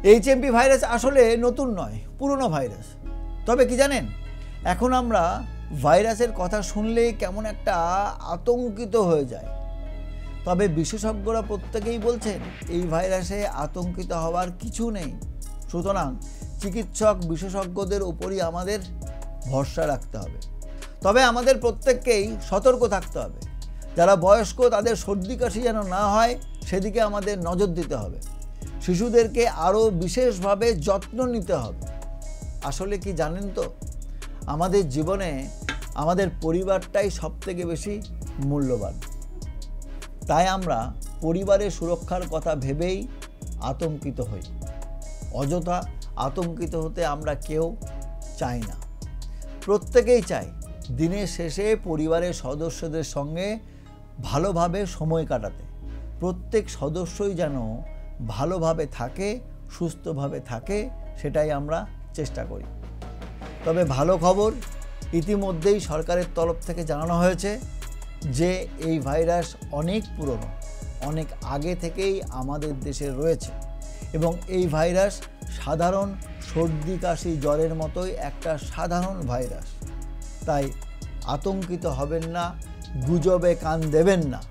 HMP virus আসলে নতুন নয়, পুরনো ভাইরাস। তবে কি জানেন, এখন আমরা ভাইরাসের কথা শুনলেই কেমন একটা আতঙ্কিত হয়ে যায়। তবে বিশেষজ্ঞরা প্রত্যেকেই বলছেন এই ভাইরাসে আতঙ্কিত হওয়ার কিছু নেই। সুতরাং চিকিৎসক বিশেষজ্ঞদের উপরই আমাদের ভরসা রাখতে হবে। তবে আমাদের প্রত্যেককেই সতর্ক থাকতে হবে। যারা বয়স্ক তাদের সর্দি কাশি যেন না হয় সেদিকে আমাদের নজর দিতে হবে। শিশুদেরকে আরও বিশেষভাবে যত্ন নিতে হবে। আসলে কি জানেন তো, আমাদের জীবনে আমাদের পরিবারটাই সবথেকে বেশি মূল্যবান। তাই আমরা পরিবারের সুরক্ষার কথা ভেবেই আতঙ্কিত হই। অযথা আতঙ্কিত হতে আমরা কেউ চাই না। প্রত্যেকেই চাই দিনের শেষে পরিবারের সদস্যদের সঙ্গে ভালোভাবে সময় কাটাতে। প্রত্যেক সদস্যই যেন ভালোভাবে থাকে, সুস্থভাবে থাকে, সেটাই আমরা চেষ্টা করি। তবে ভালো খবর, ইতিমধ্যেই সরকারের তরফ থেকে জানানো হয়েছে যে এই ভাইরাস অনেক পুরনো, অনেক আগে থেকেই আমাদের দেশে রয়েছে এবং এই ভাইরাস সাধারণ সর্দি কাশি জ্বরের মতোই একটা সাধারণ ভাইরাস। তাই আতঙ্কিত হবেন না, গুজবে কান দেবেন না।